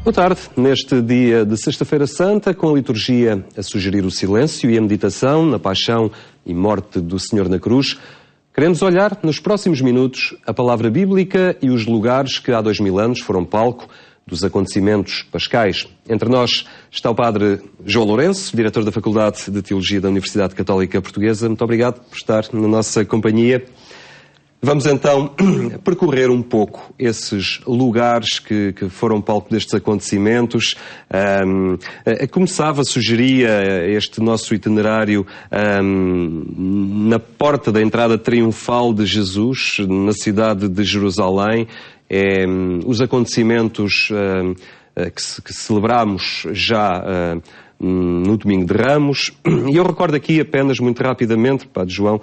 Boa tarde. Neste dia de Sexta-feira Santa, com a liturgia a sugerir o silêncio e a meditação na paixão e morte do Senhor na cruz, queremos olhar nos próximos minutos a palavra bíblica e os lugares que há 2000 anos foram palco dos acontecimentos pascais. Entre nós está o Padre João Lourenço, diretor da Faculdade de Teologia da Universidade Católica Portuguesa. Muito obrigado por estar na nossa companhia. Vamos então percorrer um pouco esses lugares que foram palco destes acontecimentos. Começava, sugeria este nosso itinerário na porta da entrada triunfal de Jesus, na cidade de Jerusalém. Os acontecimentos que celebramos já no Domingo de Ramos, e eu recordo aqui apenas muito rapidamente, Padre João,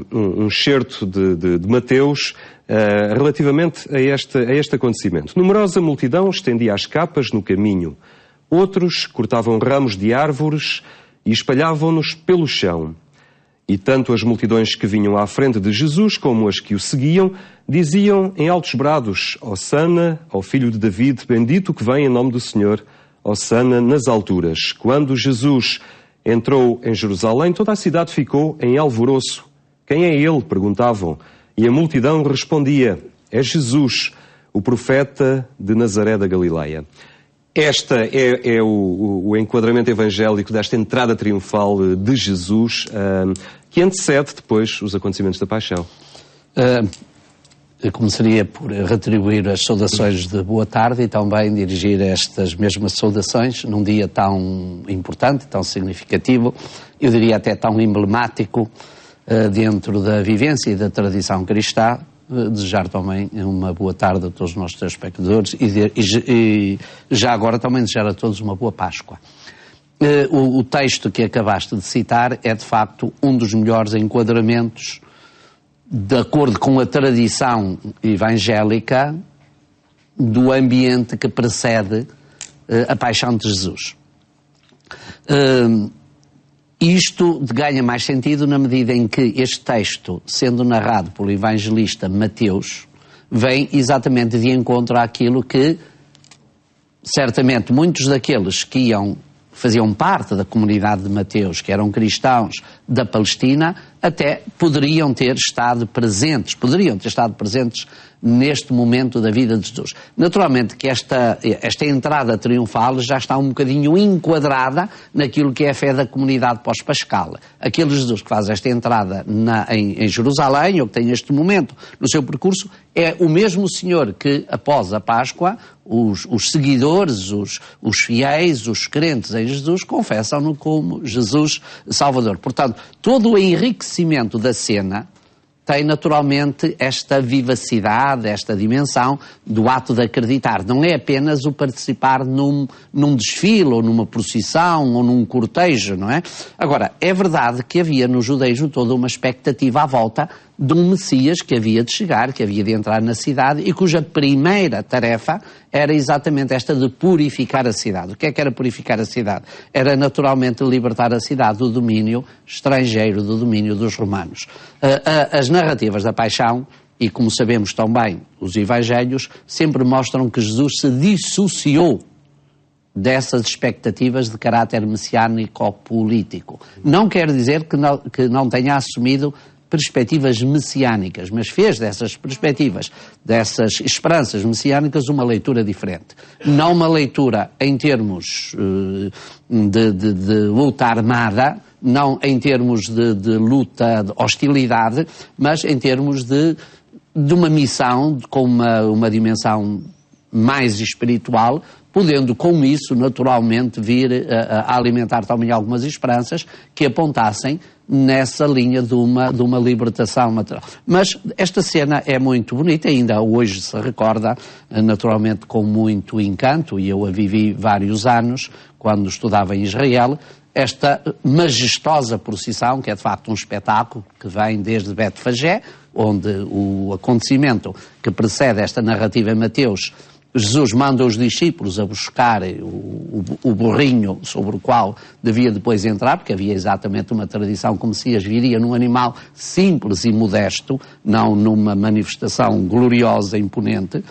um excerto de Mateus relativamente a este acontecimento. Numerosa multidão estendia as capas no caminho, outros cortavam ramos de árvores e espalhavam-nos pelo chão. E tanto as multidões que vinham à frente de Jesus como as que o seguiam diziam em altos brados: Hosanna ao Filho de David, bendito que vem em nome do Senhor, Hosanna nas alturas. Quando Jesus entrou em Jerusalém, toda a cidade ficou em alvoroço. Quem é ele? Perguntavam. E a multidão respondia: é Jesus, o profeta de Nazaré da Galileia. Este é o enquadramento evangélico desta entrada triunfal de Jesus, que antecede depois os acontecimentos da Paixão. Eu começaria por retribuir as saudações de boa tarde e também dirigir estas mesmas saudações num dia tão importante, tão significativo, eu diria até tão emblemático dentro da vivência e da tradição cristã. Desejar também uma boa tarde a todos os nossos telespectadores e já agora também desejar a todos uma boa Páscoa. O texto que acabaste de citar é de facto um dos melhores enquadramentos, de acordo com a tradição evangélica, do ambiente que precede a paixão de Jesus. Isto ganha mais sentido na medida em que este texto, sendo narrado pelo evangelista Mateus, vem exatamente de encontro àquilo que, certamente, muitos daqueles que faziam parte da comunidade de Mateus, que eram cristãos da Palestina, até poderiam ter estado presentes neste momento da vida de Jesus. Naturalmente que esta entrada triunfal já está um bocadinho enquadrada naquilo que é a fé da comunidade pós-pascal. Aquele Jesus que faz esta entrada em Jerusalém, ou que tem este momento no seu percurso, é o mesmo Senhor que, após a Páscoa, os seguidores, os fiéis, os crentes em Jesus, confessam-no como Jesus Salvador. Portanto, todo o enriquecimento da cena tem naturalmente esta vivacidade, esta dimensão do ato de acreditar. Não é apenas o participar num desfile, ou numa procissão, ou num cortejo, não é? Agora, é verdade que havia no judaísmo toda uma expectativa à volta de um Messias que havia de chegar, que havia de entrar na cidade e cuja primeira tarefa era exatamente esta de purificar a cidade. O que era purificar a cidade? Era naturalmente libertar a cidade do domínio estrangeiro, do domínio dos romanos. As narrativas da Paixão, e como sabemos tão bem, os evangelhos, sempre mostram que Jesus se dissociou dessas expectativas de caráter messiânico-político. Não quer dizer que não tenha assumido perspectivas messiânicas, mas fez dessas perspectivas, dessas esperanças messiânicas, uma leitura diferente. Não uma leitura em termos de luta armada, não em termos de luta, de hostilidade, mas em termos de uma missão com uma dimensão mais espiritual, podendo com isso naturalmente vir a alimentar também algumas esperanças que apontassem nessa linha de uma libertação material. Mas esta cena é muito bonita, ainda hoje se recorda, naturalmente com muito encanto, e eu a vivi vários anos quando estudava em Israel, esta majestosa procissão, que é de facto um espetáculo que vem desde Betfagé, onde o acontecimento que precede esta narrativa em Mateus, Jesus manda os discípulos a buscar o burrinho sobre o qual devia depois entrar, porque havia exatamente uma tradição que o Messias viria num animal simples e modesto, não numa manifestação gloriosa e imponente.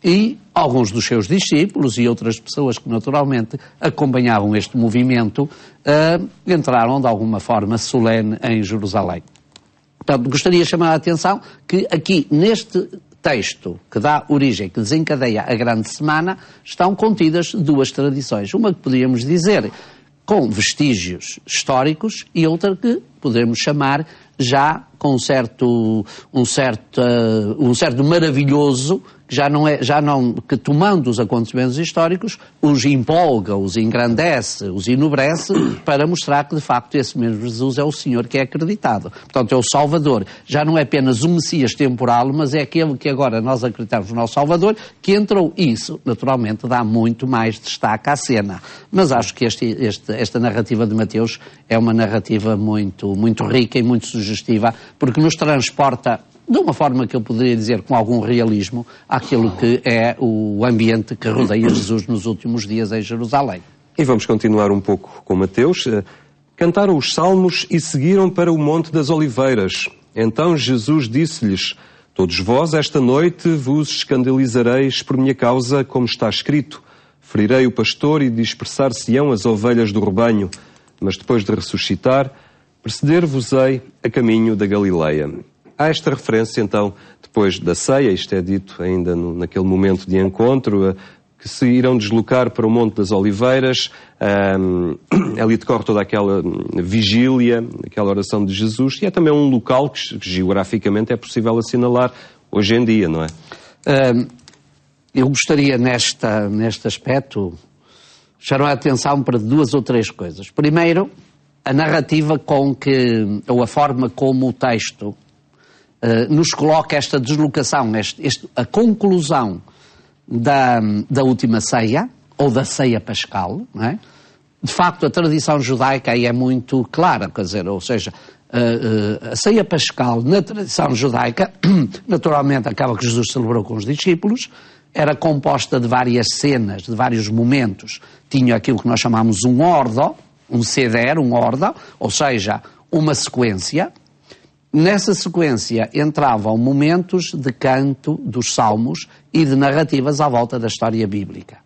E alguns dos seus discípulos e outras pessoas que naturalmente acompanhavam este movimento entraram de alguma forma solene em Jerusalém. Portanto, gostaria de chamar a atenção que aqui neste texto que dá origem, que desencadeia a Grande Semana, estão contidas duas tradições. Uma que podíamos dizer com vestígios históricos e outra que podemos chamar já com um certo maravilhoso, que tomando os acontecimentos históricos, os empolga, os engrandece, os enobrece, para mostrar que de facto esse mesmo Jesus é o Senhor que é acreditado. Portanto, é o Salvador. Já não é apenas o Messias temporal, mas é aquele que agora nós acreditamos no nosso Salvador, que entrou. Isso, naturalmente, dá muito mais destaque à cena. Mas acho que esta narrativa de Mateus é uma narrativa muito, muito rica e muito sugestiva, porque nos transporta de uma forma que eu poderia dizer com algum realismo, àquilo que é o ambiente que rodeia Jesus nos últimos dias em Jerusalém. E vamos continuar um pouco com Mateus. Cantaram os salmos e seguiram para o Monte das Oliveiras. Então Jesus disse-lhes: todos vós esta noite vos escandalizareis por minha causa, como está escrito: ferirei o pastor e dispersar-se-ão as ovelhas do rebanho, mas depois de ressuscitar, preceder-vos-ei a caminho da Galileia. Há esta referência, então, depois da ceia, isto é dito ainda naquele momento de encontro, que se irão deslocar para o Monte das Oliveiras, ali decorre toda aquela vigília, aquela oração de Jesus, e é também um local que geograficamente é possível assinalar hoje em dia, não é? Eu gostaria, neste aspecto, chamar a atenção para duas ou três coisas. Primeiro, a narrativa ou a forma como o texto nos coloca esta deslocação, a conclusão da última ceia, ou da ceia pascal, não é? De facto, a tradição judaica aí é muito clara, quer dizer, ou seja, a ceia pascal na tradição judaica, naturalmente aquela que Jesus celebrou com os discípulos, era composta de várias cenas, de vários momentos. Tinha aquilo que nós chamamos um ordo, um seder, um ordo, ou seja, uma sequência. Nessa sequência entravam momentos de canto dos salmos e de narrativas à volta da história bíblica.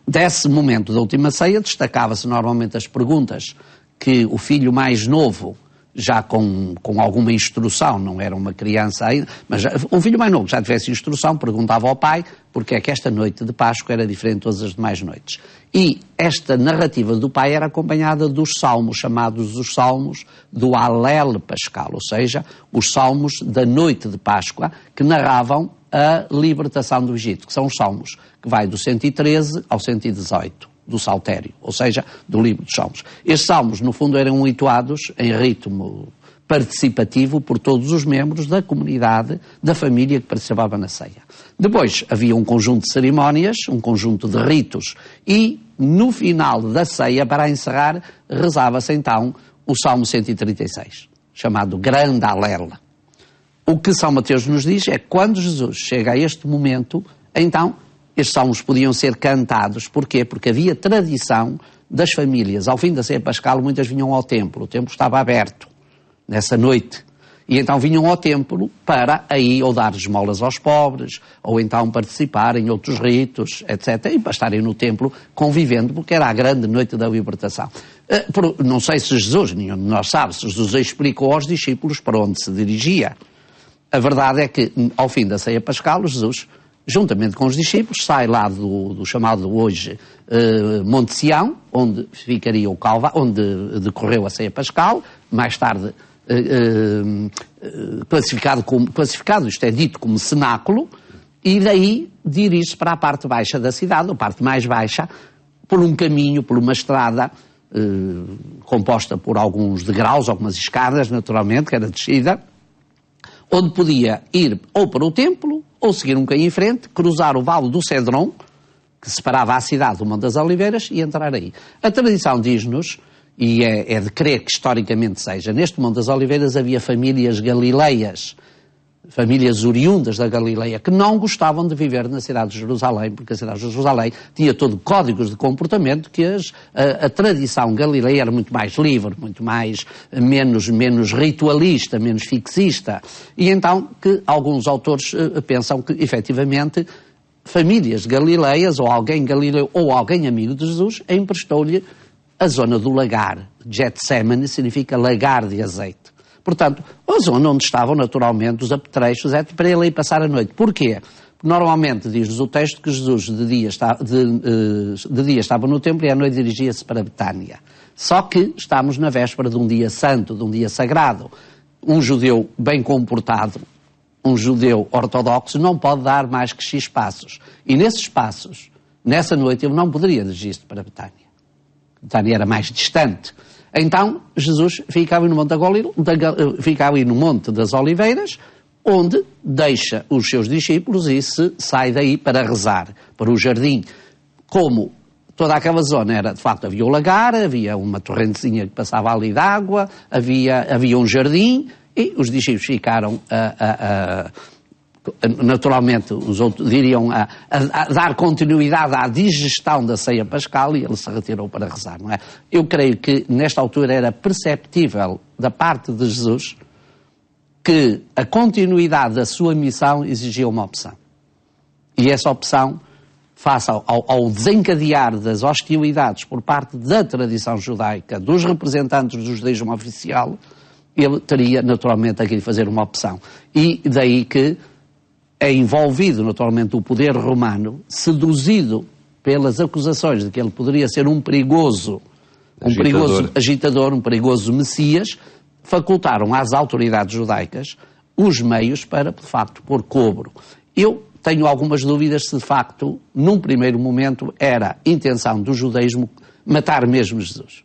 Desse momento da última ceia destacava-se normalmente as perguntas que o filho mais novo, já com alguma instrução, não era uma criança ainda, mas um filho mais novo que já tivesse instrução, perguntava ao pai porque é que esta noite de Páscoa era diferente de todas as demais noites. E esta narrativa do pai era acompanhada dos salmos, chamados os salmos do Alel Pascal, ou seja, os salmos da noite de Páscoa, que narravam a libertação do Egito, que são os salmos que vai do 113 ao 118. Do Saltério, ou seja, do livro dos Salmos. Estes salmos, no fundo, eram entoados em ritmo participativo por todos os membros da comunidade, da família que participava na ceia. Depois havia um conjunto de cerimónias, um conjunto de ritos, e no final da ceia, para encerrar, rezava-se então o Salmo 136, chamado Grande Alel. O que São Mateus nos diz é que quando Jesus chega a este momento, então estes salmos podiam ser cantados. Porquê? Porque havia tradição das famílias. Ao fim da ceia pascal, muitas vinham ao templo. O templo estava aberto nessa noite. E então vinham ao templo para aí ou dar esmolas aos pobres, ou então participar em outros ritos, etc. E para estarem no templo convivendo, porque era a grande noite da libertação. Não sei se Jesus, nenhum de nós sabe, se Jesus explicou aos discípulos para onde se dirigia. A verdade é que, ao fim da ceia pascal, Jesus, juntamente com os discípulos, sai lá do chamado hoje Monte Sião, onde ficaria o Calvário, onde decorreu a ceia pascal, mais tarde classificado, isto é dito como cenáculo, e daí dirige-se para a parte baixa da cidade, a parte mais baixa, por um caminho, por uma estrada composta por alguns degraus, algumas escadas, naturalmente, que era descida, onde podia ir ou para o templo, ou seguir um bocadinho em frente, cruzar o Vale do Cedron, que separava a cidade do Monte das Oliveiras, e entrar aí. A tradição diz-nos, e é de crer que historicamente seja, neste Monte das Oliveiras havia famílias galileias, famílias oriundas da Galileia, que não gostavam de viver na cidade de Jerusalém, porque a cidade de Jerusalém tinha todo códigos de comportamento que a tradição galileia era muito mais livre, muito mais, menos ritualista, menos fixista. E então que alguns autores pensam que, efetivamente, famílias galileias, ou alguém galileu, ou alguém amigo de Jesus, emprestou-lhe a zona do lagar. Getsemane significa lagar de azeite. Portanto, a zona onde estavam naturalmente os apetrechos para ele ir passar a noite. Porquê? Normalmente diz-nos o texto que Jesus de dia estava no templo e à noite dirigia-se para Betânia. Só que estamos na véspera de um dia santo, de um dia sagrado. Um judeu bem comportado, um judeu ortodoxo, não pode dar mais que X passos. E nesses passos, nessa noite, ele não poderia dirigir-se para Betânia. Betânia era mais distante. Então, Jesus ficava no Monte das Oliveiras, onde deixa os seus discípulos e se sai daí para rezar, para o jardim. Como toda aquela zona era, de facto, havia o lagar, havia uma torrentezinha que passava ali de água, havia um jardim, e os discípulos ficaram naturalmente, os outros diriam a dar continuidade à digestão da ceia pascal, e ele se retirou para rezar, não é? Eu creio que nesta altura era perceptível da parte de Jesus que a continuidade da sua missão exigia uma opção. E essa opção, face ao desencadear das hostilidades por parte da tradição judaica, dos representantes do judaísmo oficial, ele teria naturalmente aqui de fazer uma opção. E daí que é envolvido naturalmente o poder romano, seduzido pelas acusações de que ele poderia ser um perigoso agitador, um perigoso messias, facultaram às autoridades judaicas os meios para, de facto, pôr cobro. Eu tenho algumas dúvidas se, de facto, num primeiro momento, era intenção do judaísmo matar mesmo Jesus.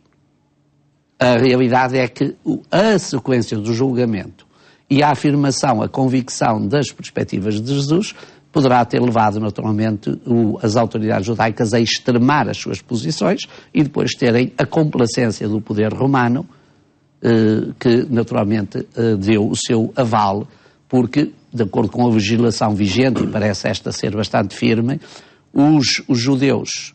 A realidade é que a sequência do julgamento e a afirmação, a convicção das perspectivas de Jesus poderá ter levado, naturalmente, as autoridades judaicas a extremar as suas posições e depois terem a complacência do poder romano, que naturalmente deu o seu aval, porque, de acordo com a legislação vigente, e parece esta ser bastante firme, os judeus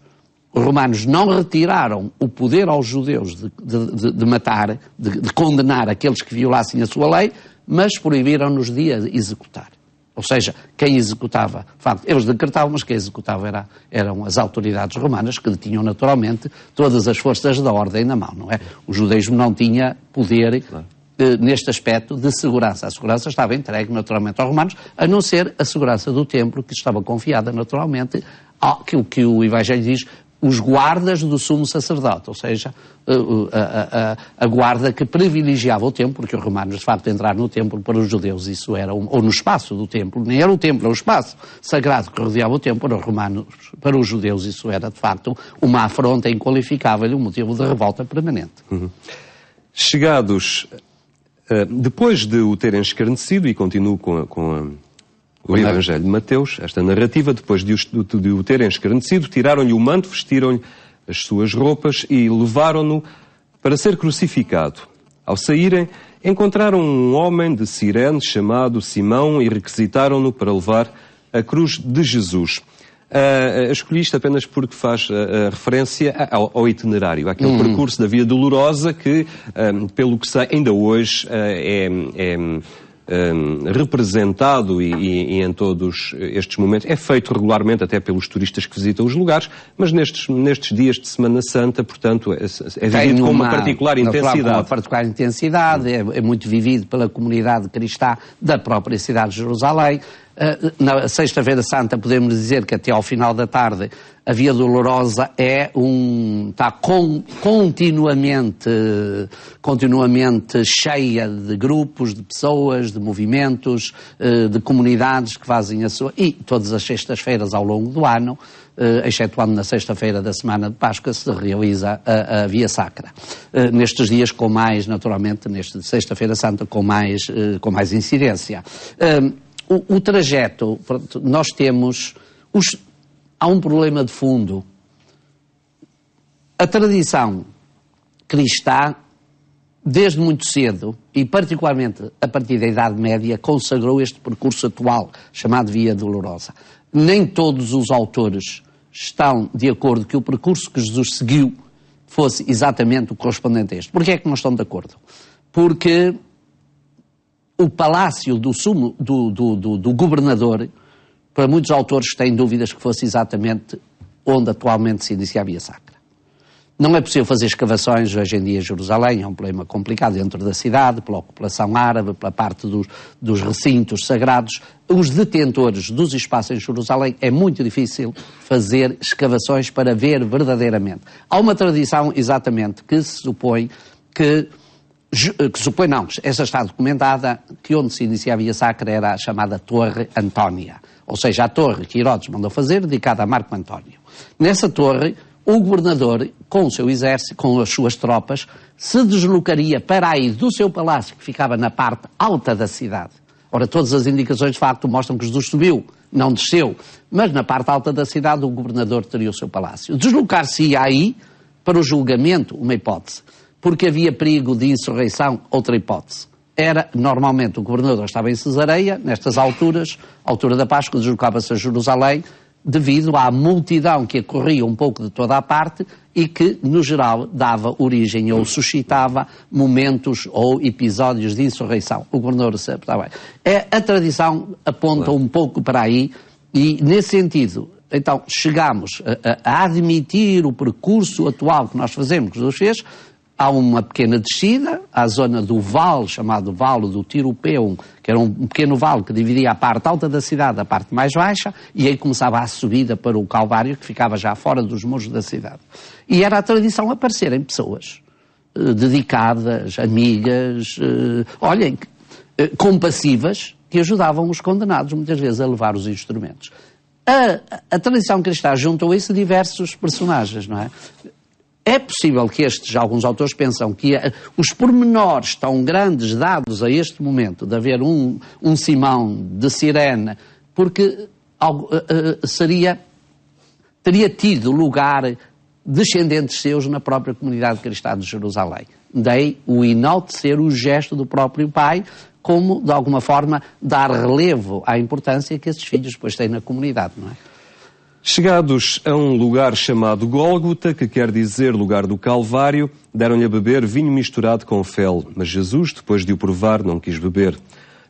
romanos não retiraram o poder aos judeus de matar, de condenar aqueles que violassem a sua lei, mas proibiram-nos de executar. Ou seja, quem executava, de facto, eles decretavam, mas quem executava eram as autoridades romanas, que detinham naturalmente todas as forças da ordem na mão, não é? O judaísmo não tinha poder neste aspecto de segurança. A segurança estava entregue naturalmente aos romanos, a não ser a segurança do templo, que estava confiada naturalmente àquilo que o Evangelho diz, os guardas do sumo sacerdote, ou seja, a guarda que privilegiava o templo, porque os romanos, de facto, entraram no templo para os judeus, isso era, ou no espaço do templo, nem era o templo, era o espaço sagrado que rodeava o templo, para os romanos, para os judeus, isso era, de facto, uma afronta inqualificável e um motivo de revolta permanente. Chegados, depois de o terem escarnecido, e continuo com o Evangelho de Mateus, esta narrativa, depois de o terem escarnecido, tiraram-lhe o manto, vestiram-lhe as suas roupas e levaram-no para ser crucificado. Ao saírem, encontraram um homem de Cirene chamado Simão e requisitaram-no para levar a cruz de Jesus. Escolhi isto apenas porque faz referência ao itinerário, àquele percurso da Via Dolorosa que, pelo que sei, ainda hoje é representado e em todos estes momentos, é feito regularmente até pelos turistas que visitam os lugares, mas nestes dias de Semana Santa, portanto, é vivido com uma particular intensidade. Com uma particular intensidade, é muito vivido pela comunidade cristã da própria cidade de Jerusalém. Na Sexta-feira Santa podemos dizer que até ao final da tarde a Via Dolorosa está continuamente cheia de grupos, de pessoas, de movimentos, de comunidades que fazem a sua... E todas as sextas-feiras ao longo do ano, excetuando na sexta-feira da semana de Páscoa, se realiza a Via Sacra. Nestes dias com mais, naturalmente, neste Sexta-feira Santa, com mais incidência. O trajeto, nós temos... Há um problema de fundo. A tradição cristã, desde muito cedo, e particularmente a partir da Idade Média, consagrou este percurso atual, chamado Via Dolorosa. Nem todos os autores estão de acordo que o percurso que Jesus seguiu fosse exatamente o correspondente a este. Porquê é que não estão de acordo? Porque o palácio do governador para muitos autores têm dúvidas que fosse exatamente onde atualmente se inicia a Via Sacra. Não é possível fazer escavações hoje em dia em Jerusalém, é um problema complicado dentro da cidade, pela ocupação árabe, pela parte dos recintos sagrados. Os detentores dos espaços em Jerusalém é muito difícil fazer escavações para ver verdadeiramente. Há uma tradição, exatamente, que se supõe essa está documentada, que onde se inicia a Via Sacra era a chamada Torre Antónia, ou seja, a torre que Herodes mandou fazer, dedicada a Marco António. Nessa torre, o governador, com o seu exército, com as suas tropas, se deslocaria para aí do seu palácio, que ficava na parte alta da cidade. Ora, todas as indicações de facto mostram que Jesus subiu, não desceu, mas na parte alta da cidade o governador teria o seu palácio. Deslocar-se aí para o julgamento, uma hipótese, porque havia perigo de insurreição, outra hipótese. Era, normalmente, o governador estava em Cesareia, nestas alturas, altura da Páscoa, deslocava-se a Jerusalém, devido à multidão que acorria um pouco de toda a parte e que, no geral, dava origem ou suscitava momentos ou episódios de insurreição. O governador está bem. A tradição aponta um pouco para aí e, nesse sentido, então, chegamos a admitir o percurso atual que nós fazemos, que Jesus fez. Há uma pequena descida, à zona do vale, chamado Vale do Tiropeum, que era um pequeno vale que dividia a parte alta da cidade da parte mais baixa, e aí começava a subida para o Calvário, que ficava já fora dos muros da cidade. E era a tradição aparecerem pessoas dedicadas, amigas, compassivas, que ajudavam os condenados, muitas vezes, a levar os instrumentos. A tradição cristã juntou a isso diversos personagens, não é? É possível que alguns autores pensam que os pormenores tão grandes dados a este momento, de haver um Simão de Cirene, porque teria tido lugar descendentes seus na própria comunidade cristã de Jerusalém. Daí o enaltecer o gesto do próprio pai, como, de alguma forma, dar relevo à importância que esses filhos depois têm na comunidade, não é? Chegados a um lugar chamado Gólgota, que quer dizer lugar do Calvário, deram-lhe a beber vinho misturado com fel. Mas Jesus, depois de o provar, não quis beber.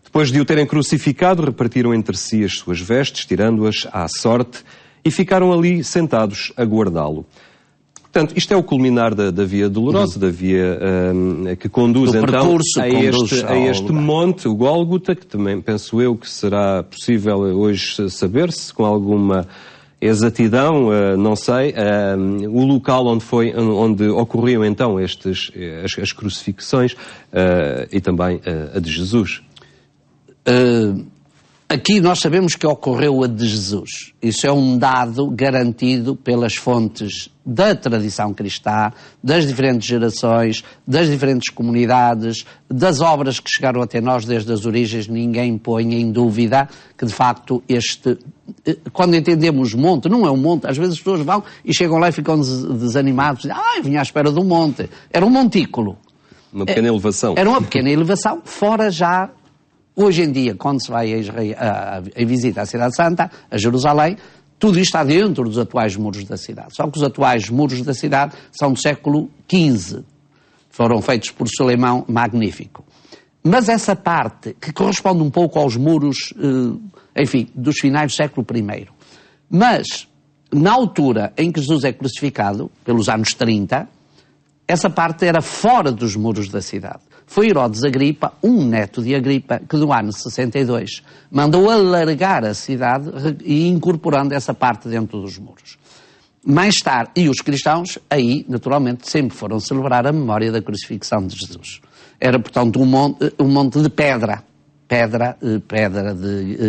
Depois de o terem crucificado, repartiram entre si as suas vestes, tirando-as à sorte, e ficaram ali sentados a guardá-lo. Portanto, isto é o culminar da Via Dolorosa, da via que conduz então a este monte, o Gólgota, que também penso eu que será possível hoje saber-se com alguma exatidão, não sei, o local onde ocorriam então as crucifixões e também a de Jesus. Aqui nós sabemos que ocorreu a de Jesus. Isso é um dado garantido pelas fontes da tradição cristã, das diferentes gerações, das diferentes comunidades, das obras que chegaram até nós desde as origens. Ninguém põe em dúvida que, de facto, quando entendemos monte, não é um monte. Às vezes as pessoas vão e chegam lá e ficam desanimados. Eu vinha à espera de um monte. Era um montículo. Uma pequena elevação. Era uma pequena elevação, fora já. Hoje em dia, quando se vai a visita à Cidade Santa, a Jerusalém, tudo isto está dentro dos atuais muros da cidade. Só que os atuais muros da cidade são do século XV. Foram feitos por Solimão Magnífico. Mas essa parte, que corresponde um pouco aos muros, dos finais do século I. Mas, na altura em que Jesus é crucificado, pelos anos 30, essa parte era fora dos muros da cidade. Foi Herodes Agripa, um neto de Agripa, que no ano 62 mandou alargar a cidade e incorporando essa parte dentro dos muros. Mais tarde, e os cristãos aí, naturalmente, sempre foram celebrar a memória da crucifixão de Jesus. Era, portanto, um monte de pedra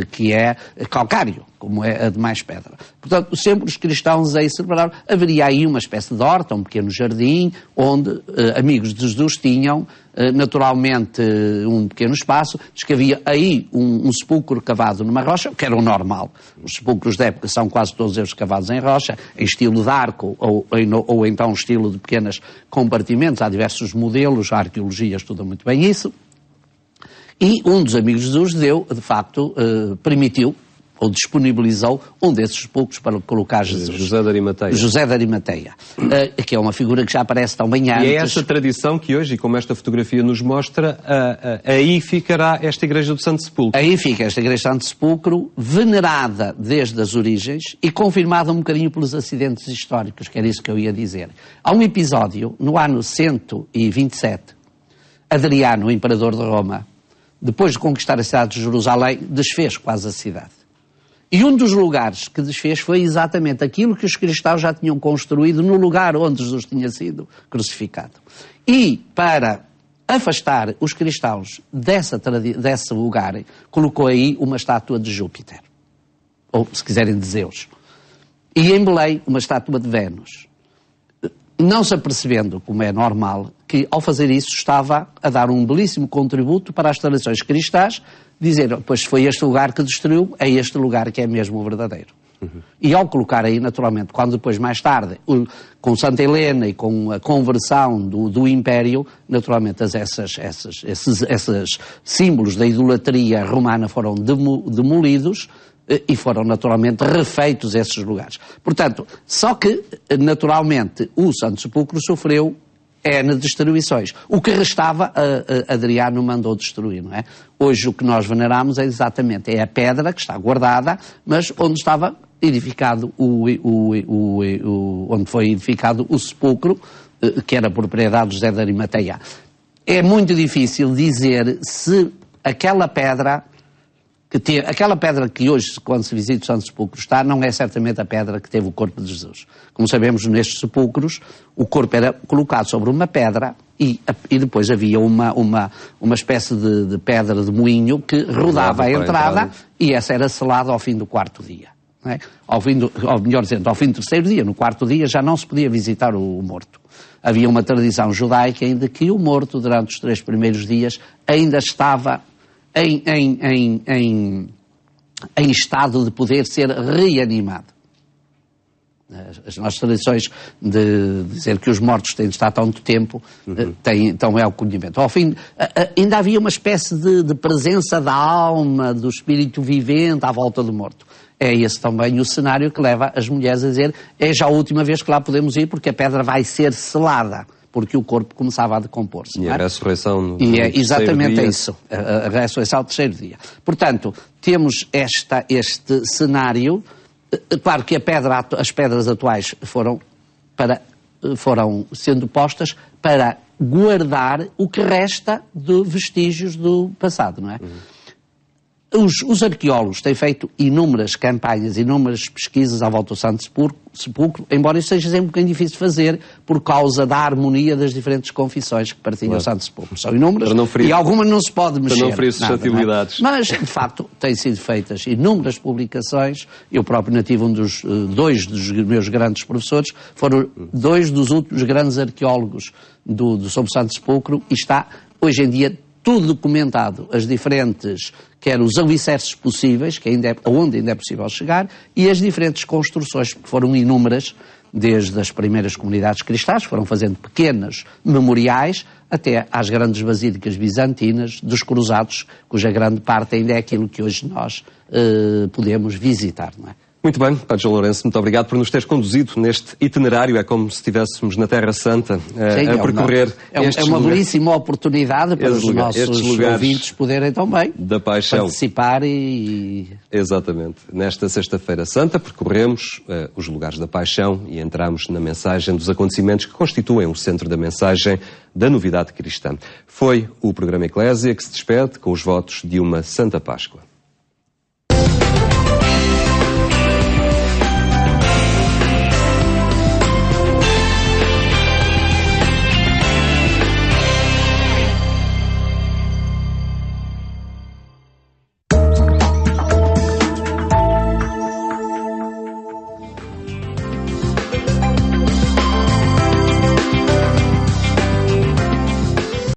que é calcário, como é a de mais pedra. Portanto, sempre os cristãos aí celebraram. Haveria aí uma espécie de horta, um pequeno jardim, onde amigos de Jesus tinham, naturalmente, um pequeno espaço. Diz que havia aí um sepulcro cavado numa rocha, que era o normal. Os sepulcros da época são quase todos eles cavados em rocha, em estilo de arco, ou então estilo de pequenos compartimentos. Há diversos modelos, a arqueologia estuda muito bem isso. E um dos amigos de Jesus permitiu, ou disponibilizou um desses sepulcros para colocar Jesus. José de Arimateia. José de Arimateia, que é uma figura que já aparece também antes. E é essa tradição que hoje, e como esta fotografia nos mostra, aí ficará esta Igreja do Santo Sepulcro. Aí fica esta Igreja do Santo Sepulcro, venerada desde as origens e confirmada um bocadinho pelos acidentes históricos, que era isso que eu ia dizer. Há um episódio, no ano 127, Adriano, o imperador de Roma, depois de conquistar a cidade de Jerusalém, desfez quase a cidade. E um dos lugares que desfez foi exatamente aquilo que os cristãos já tinham construído no lugar onde Jesus tinha sido crucificado. E, para afastar os cristãos desse lugar, colocou aí uma estátua de Júpiter, ou, se quiserem, de Zeus. E em Belém, uma estátua de Vênus. Não se apercebendo, como é normal, que ao fazer isso estava a dar um belíssimo contributo para as tradições cristãs, dizer, pois foi este lugar que destruiu, é este lugar que é mesmo o verdadeiro. E ao colocar aí, naturalmente, quando depois, mais tarde, com Santa Helena e com a conversão do Império, naturalmente esses símbolos da idolatria romana foram demolidos, e foram naturalmente refeitos esses lugares. Portanto, só que naturalmente o Santo Sepulcro sofreu N destruições. O que restava, Adriano mandou destruir, não é? Hoje o que nós veneramos é exatamente a pedra que está guardada, mas onde estava edificado onde foi edificado o sepulcro, que era propriedade de José de Arimateia. É muito difícil dizer se aquela pedra que hoje, quando se visita o Santo Sepulcro está, não é certamente a pedra que teve o corpo de Jesus. Como sabemos, nestes sepulcros, o corpo era colocado sobre uma pedra e depois havia uma espécie de pedra de moinho que rodava a entrada e essa era selada ao fim do 4º dia. Não é? Ao fim do 3º dia, no 4º dia, já não se podia visitar o morto. Havia uma tradição judaica ainda que o morto, durante os 3 primeiros dias, ainda estava em estado de poder ser reanimado. As nossas tradições de dizer que os mortos têm de estar tanto tempo, então é o acolhimento. Ao fim, ainda havia uma espécie de presença da alma, do espírito vivente à volta do morto. É esse também o cenário que leva as mulheres a dizer, é já a última vez que lá podemos ir porque a pedra vai ser selada, porque o corpo começava a decompor-se. E a ressurreição no exatamente dia. Isso, a ressurreição ao 3º dia. Portanto, temos este cenário. Claro que as pedras atuais foram sendo postas para guardar o que resta de vestígios do passado, não é? Os arqueólogos têm feito inúmeras campanhas, inúmeras pesquisas à volta do Santo Sepulcro, embora isso seja sempre um bocadinho difícil de fazer por causa da harmonia das diferentes confissões que partilham o Santo Sepulcro. São inúmeras e algumas não se pode mexer. Para não ferir suscetibilidades. Mas, de facto, têm sido feitas inúmeras publicações. Eu próprio tive dois dos meus grandes professores, foram 2 dos últimos grandes arqueólogos sobre o Santo Sepulcro e está, hoje em dia, tudo documentado, as diferentes, quer os alicerces possíveis, aonde ainda é possível chegar, e as diferentes construções, que foram inúmeras, desde as primeiras comunidades cristãs, foram fazendo pequenas memoriais, até às grandes basílicas bizantinas, dos cruzados, cuja grande parte ainda é aquilo que hoje nós podemos visitar, não é? Muito bem, Padre João Lourenço, muito obrigado por nos teres conduzido neste itinerário. É como se estivéssemos na Terra Santa a percorrer estes uma belíssima oportunidade para os nossos ouvintes poderem também da paixão participar e... Exatamente. Nesta Sexta-feira Santa percorremos os lugares da paixão e entramos na mensagem dos acontecimentos que constituem o centro da mensagem da novidade cristã. Foi o programa Eclésia que se despede com os votos de uma Santa Páscoa.